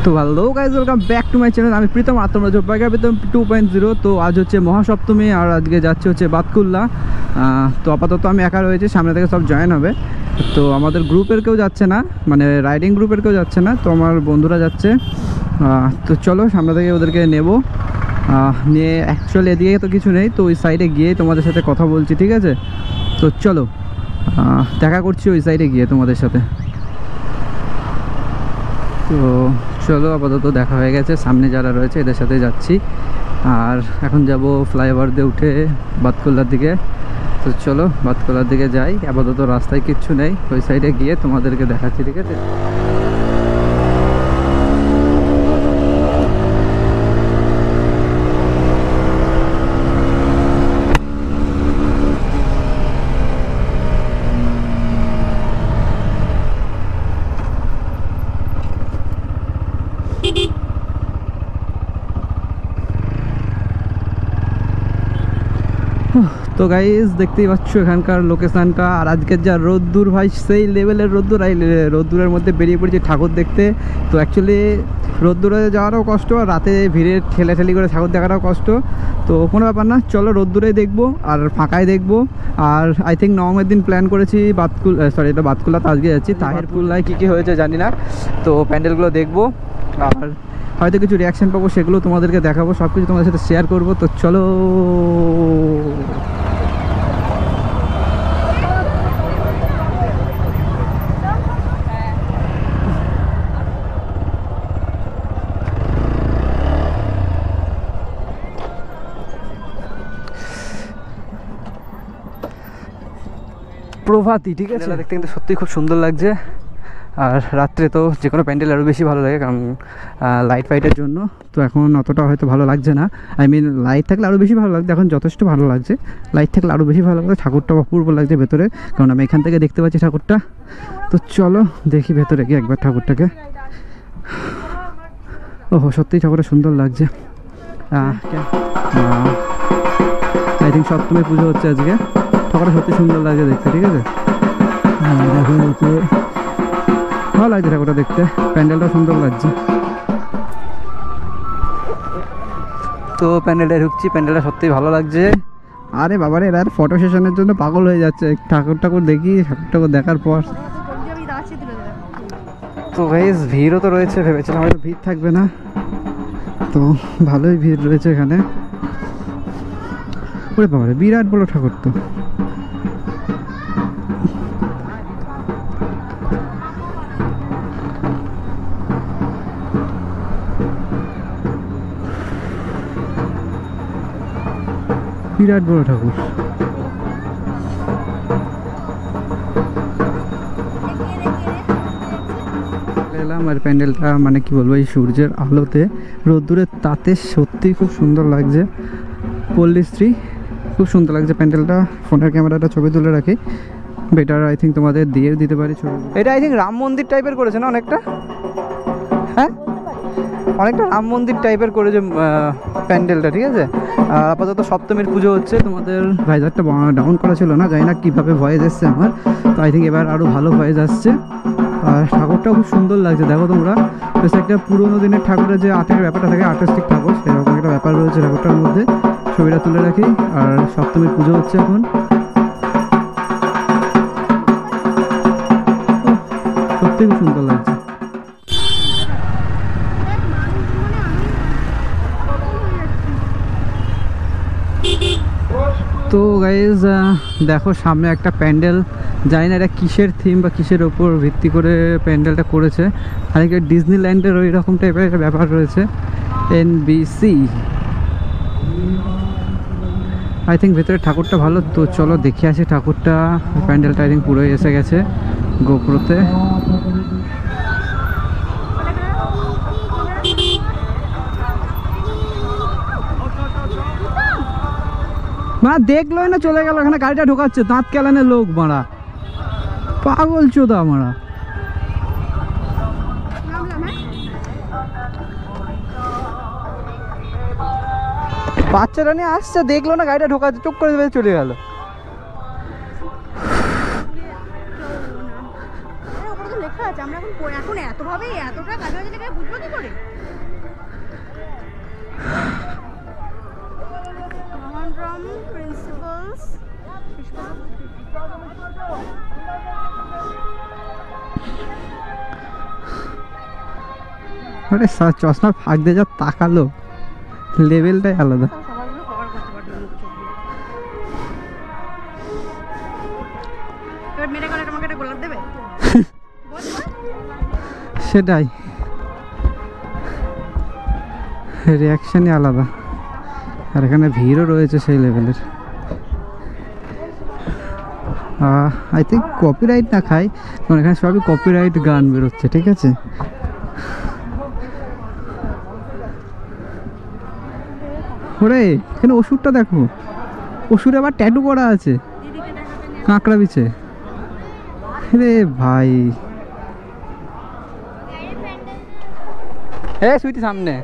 তো hello guys, welcome back to my channel. আমি প্রীতম, আর তোমরা জোরবাইকার প্রীতম 2.0। তো আজ হচ্ছে মহাসপ্তমী, আর আজকে যাচ্ছে হচ্ছে বাতকুল্লা। তো আপাতত আমি একা রয়েছি, সামনে থেকে সব জয়েন হবে। তো আমাদের গ্রুপের কেউ যাচ্ছে না, মানে রাইডিং গ্রুপের কেউ যাচ্ছে না, তো আমার বন্ধুরা যাচ্ছে। তো চলো সামনে থেকে ওদেরকে নেব, নিয়ে অ্যাকচুয়ালি এদিকে তো কিছু নেই, তো ওই সাইডে গিয়ে তোমাদের সাথে কথা বলছি, ঠিক আছে? তো চলো দেখা করছি ওই সাইডে গিয়ে তোমাদের সাথে। তো চলো, আপাতত দেখা হয়ে গেছে, সামনে যারা রয়েছে এদের সাথে যাচ্ছি। আর এখন যাব ফ্লাইওভার দিয়ে উঠে বাতকুল্লার দিকে। তো চলো বাতকুল্লার দিকে যাই। আপাতত রাস্তায় কিচ্ছু নেই, ওই সাইডে গিয়ে তোমাদেরকে দেখাচ্ছি, ঠিক আছে? তো গাইজ দেখতেই পাচ্ছ এখানকার লোকেশানটা, আর আজকের যা রোদ্দুর ভাই, সেই লেভেলের রোদ্দুর। এই রোদ্দুরের মধ্যে বেরিয়ে পড়েছি ঠাকুর দেখতে। তো অ্যাকচুয়ালি রোদ্দুরে যাওয়ারও কষ্ট, আর রাতে ভিড়ে ঠেলাঠেলি করে ঠাকুর দেখাটাও কষ্ট। তো কোনো ব্যাপার না, চলো রোদ্দুরেই দেখবো আর ফাঁকায় দেখবো। আর আই থিঙ্ক নবমের দিন প্ল্যান করেছি এটা বাতকুল্লাতে আজকে যাচ্ছি। তাহিরকুল্লায় কী কী হয়েছে জানি না, তো প্যান্ডেলগুলো দেখবো, আর হয়তো কিছু রিয়াকশান পাবো, সেগুলো তোমাদেরকে দেখাবো, সব কিছু তোমাদের সাথে শেয়ার করবো। তো চলো। প্রভাতী, ঠিক আছে? দেখতে কিন্তু সত্যিই খুব সুন্দর লাগছে। আর রাত্রে তো যে কোনো প্যান্ডেল আরও বেশি ভালো লাগে, কারণ লাইট ফাইটের জন্য। তো এখন অতটা হয়তো ভালো লাগছে না, আই মিন লাইট থাকলে আরও বেশি ভালো লাগছে। এখন যথেষ্ট ভালো লাগছে, লাইট থাকলে আরও বেশি ভালো লাগছে। ঠাকুরটা অপূর্ব লাগছে ভেতরে, কারণ আমি এখান থেকে দেখতে পাচ্ছি ঠাকুরটা। তো চলো দেখি ভেতরে গিয়ে একবার ঠাকুরটাকে। ওহো, সত্যিই ঠাকুরটা সুন্দর লাগছে। আই থিঙ্ক সপ্তমী পুজো হচ্ছে আজকে। ঠাকুরটা সত্যি সুন্দর লাগছে দেখতে, ঠিক আছে? দেখো, ভালো লাগছে ঠাকুরটা দেখতে, প্যান্ডেলটা সুন্দর লাগছে। তো প্যান্ডেলটা ঢুকছি, প্যান্ডেলটা সত্যিই ভালো লাগছে। আরে বাবারে, এরা ফটো সেশনের জন্য পাগল হয়ে যাচ্ছে। ঠাকুর দেখি, ঠাকুর দেখার পর। তো গাইস ভিড়ও তো রয়েছে, ভেবেছিলাম হয়তো ভিড় থাকবে না, তো ভালোই ভিড় রয়েছে এখানে। ওরে বাবারে, বিরাট বড় ঠাকুর তো। বিরাট বড় ঠাকুর। এলাম, আর প্যান্ডেলটা মানে কি বলবো, এই সূর্যের আলোতে রোদ্দুরের তাতে সত্যি খুব সুন্দর লাগছে। পল্লীশ্রী, খুব সুন্দর লাগছে প্যান্ডেলটা। ফোনের ক্যামেরাটা ছবি তুলে রাখি, বেটার আই থিঙ্ক তোমাদের দিয়ে দিতে পারি ছবি। এটা আই থিঙ্ক রাম মন্দির টাইপের করেছে না অনেকটা? হ্যাঁ, অনেকটা রাম মন্দির টাইপের করেছে প্যান্ডেলটা, ঠিক আছে? আর আপাতত সপ্তমীর পুজো হচ্ছে। তোমাদের ভাইজারটা ডাউন করা ছিল না, জানি না কীভাবে ভয়েস এসছে আমার। তো আই থিঙ্ক এবার আরও ভালো ভয়েস আসছে। আর ঠাকুরটাও খুব সুন্দর লাগছে, দেখো তোমরা। বেশ একটা পুরোনো দিনের ঠাকুরের যে আর্টের ব্যাপারটা থাকে, আর্টিস্টিক ঠাকুর, সেরকম একটা ব্যাপার রয়েছে ঠাকুরটার মধ্যে। ছবিটা তুলে রাখি। আর সপ্তমীর পুজো হচ্ছে এখন, সত্যি খুব সুন্দর লাগছে। তো গাইজ দেখো সামনে একটা প্যান্ডেল, জানি না এটা কিসের থিম বা কিসের ওপর ভিত্তি করে প্যান্ডেলটা করেছে। খানিকটা ডিজনিল্যান্ডের ওই রকম টাইপের একটা ব্যাপার রয়েছে, NBC। আই থিঙ্ক ভেতরে ঠাকুরটা ভালো। তো চলো দেখে আসি ঠাকুরটা। প্যান্ডেলটা আই থিঙ্ক পুরোই এসে গেছে গোপ্রোতে। মা দেখলোই না, চলে গেল। এখানে গাড়িটা ঢোকাচ্ছে, দাঁত কেলানের লোক মারা, পাগল চোদা মারা। বাচ্চারা নিয়ে আসছে, দেখলো না গাড়িটা ঢোকাচ্ছে, চুপ করে চলে গেল। লেখা আছে, আমরা এখন এতভাবে এতটা কাছাকাছি লেখা বুঝবো কি করে? কমনরম প্রিন্সিপালস আরে স্যার চশমার ফাঁক দিয়ে যা তাকালো, লেভেলটাই আলাদা। সবাইগুলো কভার করতে পারবে মুখ চোখ দিয়ে। এবার মেরে গেলে তোমাকে একটা গোলাপ দেবে? সেটাই, রিয়াকশনই আলাদা। আর এখানে ভিড়ও রয়েছে সেই লেভেলের। আই থিঙ্ক কপিরাইট না খাই, কারণ এখানে সবই কপিরাইট গান বেরোচ্ছে, ঠিক আছে। ওরে এখানে ওষুধটা দেখো, ওষুধে আবার ট্যাটু করা আছে কাঁকড়া বিছে। রে ভাই, এ সুইটি সামনে।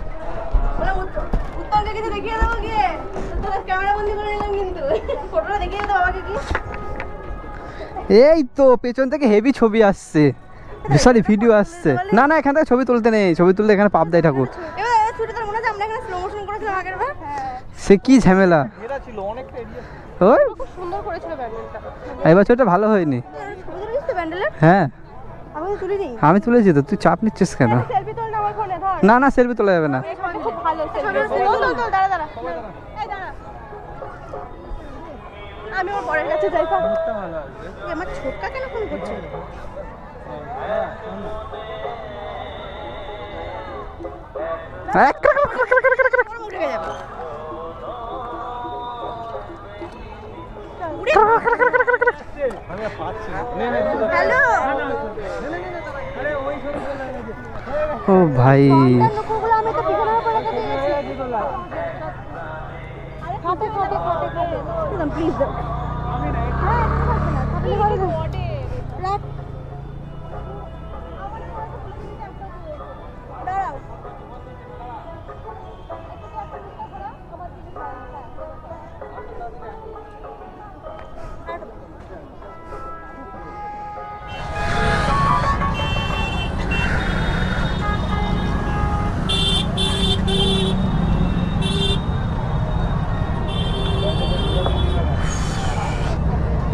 উত্তমকে কিছু দেখিয়ে দেবো গিয়ে, ক্যামেরা বন্দি করে নিলাম কিন্তু ফটোটা দেখিয়ে দেবো বাবাকে কি। এই তো পেছন থেকে হেভি ছবি আসছে, সরি ভিডিও আসছে। না না এখান থেকে ছবি তুলতে নেই, ছবি তুলতে এখানে পাপ দেয় ঠাকুর। এবার ছুটি তোর মনে আছে আমরা এখানে স্লো মোশন করেছিলাম আগের বার? সে কি ঝামেলা, ওই খুব সুন্দর করেছিল ব্যান্ডেলটা। এবার ছবিটা ভালো হয়নি। ছবি তুলিস তো ব্যান্ডেলের? হ্যাঁ আমি তো তুলিনি। আমি তুলেছি তো, তুই চাপ নিচ্ছিস কেন? সেলফি তোল না আমার ফোনে, ধর। না না সেলফি তোলা যাবে না। খুব ভালো সেলফি তোল, দাঁড়া দাঁড়া এই দাঁড়া। আমি আমার পরের কাছে যাই। আমার ছোটকা কেন ফোন করছে? উঠে যাবে। হ্যালো ও ভাই লোকগুলো আমি তো পিছনের উপর রেখে দিয়েছি। খাতে খাতে খাতে খাতে প্লিজ দাও। হ্যাঁ আপনি করে দাও। রাখ দাঁড়াও।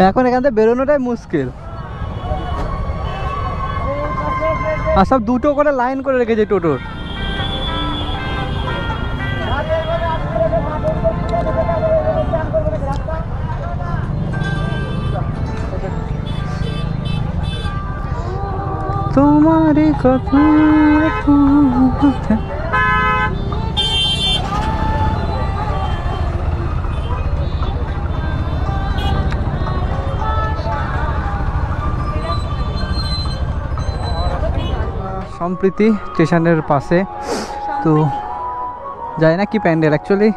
এখন এখান থেকে বেরোনোটাই মুশকিল। আর সব দুটো করে লাইন করে রেখেছে টোটোর। তোমার কথা সম্প্রীতি স্টেশনের পাশে, তো যাই না কি প্যান্ডেল অ্যাকচুয়ালি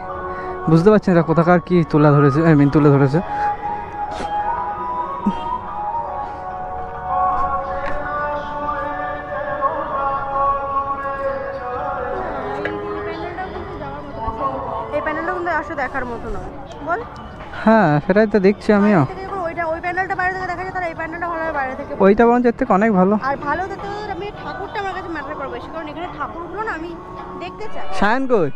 বুঝতে পারছি না কোথাকার কি তুলে ধরেছে, আই মিন তুলে ধরেছে। এই প্যান্ডেলটা কিন্তু আসলে দেখার মতো নয়, বল? হ্যাঁ সেটাই তো দেখছি আমিও। ওই প্যান্ডেলটা বাইরে থেকে দেখা যায়, তার এই প্যান্ডেলটা ভালো হয় বাইরে থেকে। ওইটা বরঞ্চ এর থেকে অনেক ভালো। আর ভালো দেখতে হলে আমি ঠাকুরটা আমার কাছে ম্যাটার করে বেশি, কারণ এখানে ঠাকুরগুলো না আমি দেখতে চাই। সায়ন কই?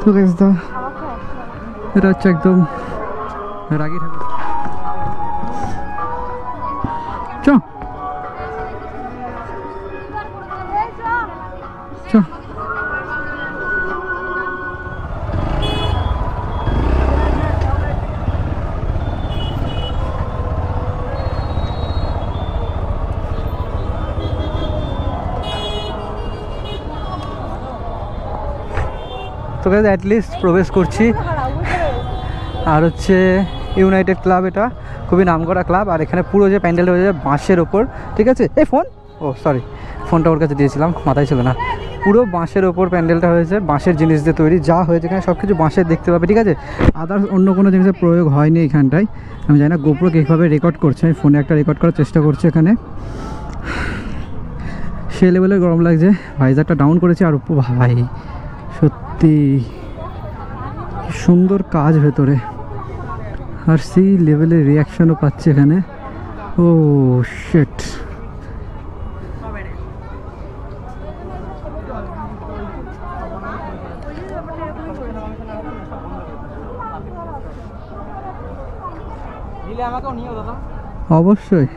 তো গাইস দা এটা হচ্ছে একদম রাগী ঠাকুর। চ চ তো গাইস অ্যাটলিস্ট প্রবেশ করছি। আর হচ্ছে ইউনাইটেড ক্লাব, এটা খুবই নামকরা ক্লাব। আর এখানে পুরো যে প্যান্ডেলটা হয়ে যায় বাঁশের ওপর, ঠিক আছে। এই ফোন, ও সরি ফোনটা ওর কাছে দিয়েছিলাম, মাথায় ছিল না। পুরো বাঁশের ওপর প্যান্ডেলটা হয়েছে, বাঁশের জিনিস দিয়ে তৈরি, যা হয়েছে এখানে সব কিছু বাঁশের দেখতে পাবে, ঠিক আছে। আদার্স অন্য কোনো জিনিসের প্রয়োগ হয়নি এখানটায়। আমি জানি না গোপ্রো কীভাবে রেকর্ড করছে, আমি ফোনে একটা রেকর্ড করার চেষ্টা করছি এখানে। সে লেভেলের গরম লাগছে। ভাইজারটা ডাউন করেছে আর ভাই সত্যি সুন্দর কাজ ভেতরে, আর সেই লেভেলের রিয়াকশানও পাচ্ছে এখানে। ও শিট। অবশ্যই।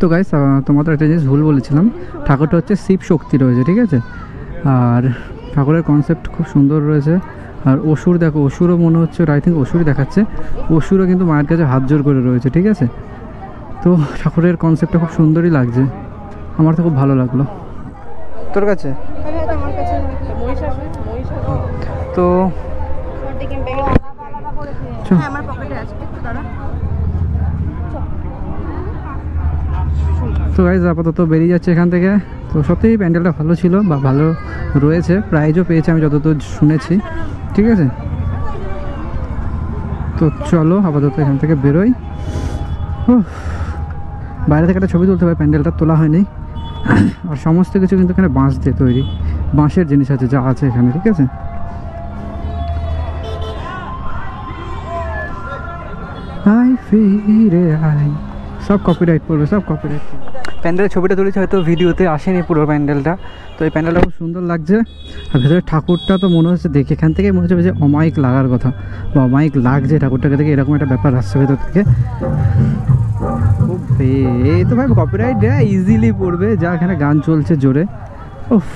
তো গাইস তোমাদের একটা জিনিস ভুল বলেছিলাম, ঠাকুরটা হচ্ছে শিব শক্তি রয়েছে, ঠিক আছে। আর ঠাকুরের কনসেপ্ট খুব সুন্দর রয়েছে। আর অসুর দেখো, অসুরও মনে হচ্ছে, আই থিঙ্ক অসুরই দেখাচ্ছে, অসুরও কিন্তু মায়ের কাছে হাত জোর করে রয়েছে, ঠিক আছে। তো ঠাকুরের কনসেপ্টটা খুব সুন্দরই লাগছে, আমার তো খুব ভালো লাগলো। তোর কাছে তো তো গাইজ আপাতত বেরিয়ে যাচ্ছে এখান থেকে। তো সত্যিই প্যান্ডেলটা ভালো ছিল বা ভালো রয়েছে, প্রাইজও পেয়েছে আমি যতদূর শুনেছি, ঠিক আছে। তো চলো আপাতত এখান থেকে বেরোই। বাইরে থেকে একটা ছবি তুলতে হবে, প্যান্ডেলটা তোলা হয়নি। আর সমস্ত কিছু কিন্তু এখানে বাঁশ দিয়ে তৈরি, বাঁশের জিনিস আছে যা আছে এখানে, ঠিক আছে। সব কপিরাইট পড়বে, সব কপিরাইট। প্যান্ডেলের ছবিটা তুলেছে, হয়তো ভিডিওতে আসেনি পুরো প্যান্ডেলটা। তো এই প্যান্ডেলটা খুব সুন্দর লাগছে। আর ভেতরে ঠাকুরটা তো মনে হচ্ছে, দেখে এখান থেকে মনে হচ্ছে যে অমায়িক লাগার কথা, বা অমায়িক লাগছে ঠাকুরটাকে দেখে, এরকম একটা ব্যাপার আসছে ভেতর থেকে। এই তো ভাই কপিরাইট ইজিলি পড়বে, যা এখানে গান চলছে জোরে। উফ,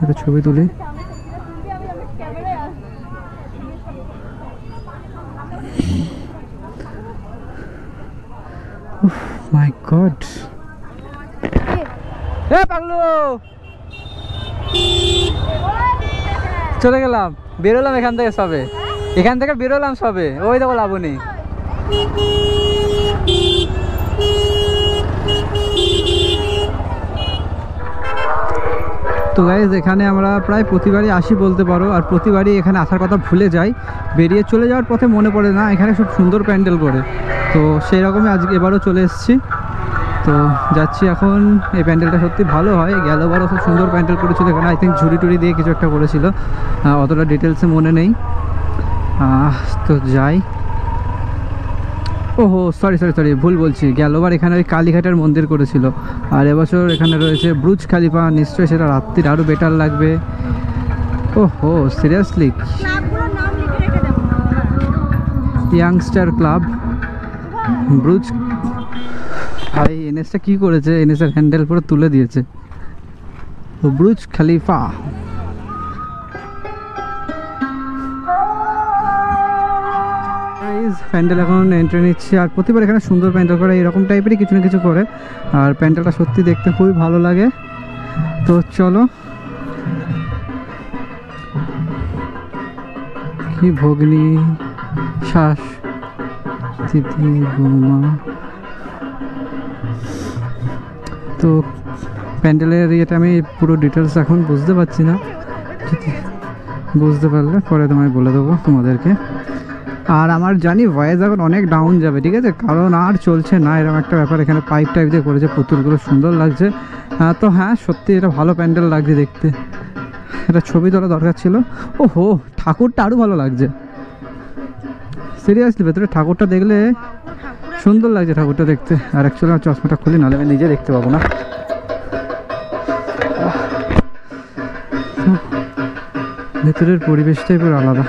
একটা ছবি তুলি। মাই গড, এ পাগলু চলে গেলাম, বেরোলাম এখান থেকে সবে, এখান থেকে বেরোলাম সবে, ওই দেখো লাবণী। তো গাইজ এখানে আমরা প্রায় প্রতিবারই আসি বলতে পারো, আর প্রতিবারই এখানে আসার কথা ভুলে যাই, বেরিয়ে চলে যাওয়ার পথে মনে পড়ে না এখানে খুব সুন্দর প্যান্ডেল করে। তো সেই রকমই আজকে এবারও চলে এসেছি। তো যাচ্ছি এখন। এই প্যান্ডেলটা সত্যি ভালো হয়, গেলবারও খুব সুন্দর প্যান্ডেল করেছিল এখানে, আই থিঙ্ক ঝুড়ি টুড়ি দিয়ে কিছু একটা করেছিল, অতটা ডিটেলসে মনে নেই। তো যাই। ওহো সরি ভুল বলছি, গেলবার এখানে ওই কালীঘাটের মন্দির করেছিল, আর এবছর এখানে রয়েছে ব্রুজ খালিফা। নিশ্চয়ই সেটা রাত্রির আরও বেটার লাগবে। ওহো সিরিয়াসলি, ইয়াংস্টার ক্লাব ব্রুজ। ভাই এনএসটা কী করেছে, এনএসের হ্যান্ডেল পুরো তুলে দিয়েছে। ব্রুজ খালিফা। প্যান্ডেল এখন এন্ট্রি নিচ্ছে, আর প্রতিবার এখানে সুন্দর প্যান্ডেল করে, এরকম টাইপেরই কিছু না কিছু করে, আর প্যান্ডেলটা সত্যি দেখতে খুবই ভালো লাগে। তো চলো, কি ভগ্নি শ্বাস তিথি বৌমা। তো প্যান্ডেলের ইয়েটা আমি পুরো ডিটেলস এখন বুঝতে পারছি না, বুঝতে পারলে পরে তোমায় বলে দেবো তোমাদেরকে। আর আমার জানি ভয়েস এখন অনেক ডাউন যাবে, ঠিক আছে, কারণ আর চলছে না এরকম একটা ব্যাপার। এখানে পাইপ টাইপ দিয়ে করেছে, পুতুলগুলো সুন্দর লাগছে। তো হ্যাঁ সত্যি এটা ভালো প্যান্ডেল লাগছে দেখতে, এটা ছবি তোলা দরকার ছিল। ওহো ঠাকুরটা আরও ভালো লাগছে, সিরিয়াসলি ভেতরে ঠাকুরটা দেখলে সুন্দর লাগছে ঠাকুরটা দেখতে। আর অ্যাকচুয়ালি আমার চশমাটা খুলি, নাহলে আমি নিজে দেখতে পাবো না। ভেতরের পরিবেশটাই পুরো আলাদা।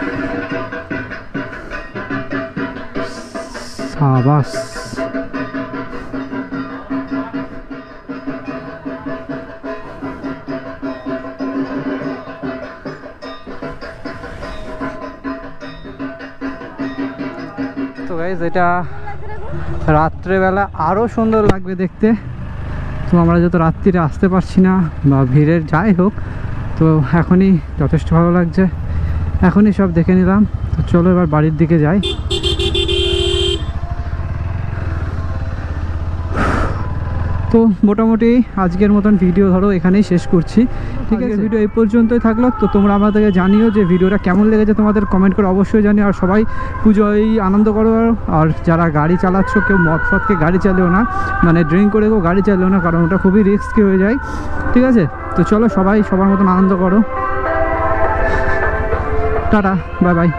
সাবাস। তো গাইস এটা রাত্রেবেলা আরও সুন্দর লাগবে দেখতে। তো আমরা যত রাত্রিরে আসতে পারছি না বা ভিড়ের যাই হোক, তো এখনই যথেষ্ট ভালো লাগছে, এখনই সব দেখে নিলাম। তো চলো এবার বাড়ির দিকে যাই। তো তো মোটামুটি আজকের মতন ভিডিও ধরো এখানেই শেষ করছি, ঠিক আছে? ভিডিও এই পর্যন্তই থাকলো। তো তোমরা আমাদেরকে জানিও যে ভিডিওটা কেমন লেগেছে, তোমাদের কমেন্ট করে অবশ্যই জানিও। আর সবাই পুজোয় আনন্দ করো, আর যারা গাড়ি চালাচ্ছ কেউ মদ ফদকে গাড়ি চালিও না, মানে ড্রিঙ্ক করে কেউ গাড়ি চালিও না, কারণ ওটা খুবই রিস্কি হয়ে যায়, ঠিক আছে? তো চলো সবাই সবার মতন আনন্দ করো, টাটা, বাই বাই।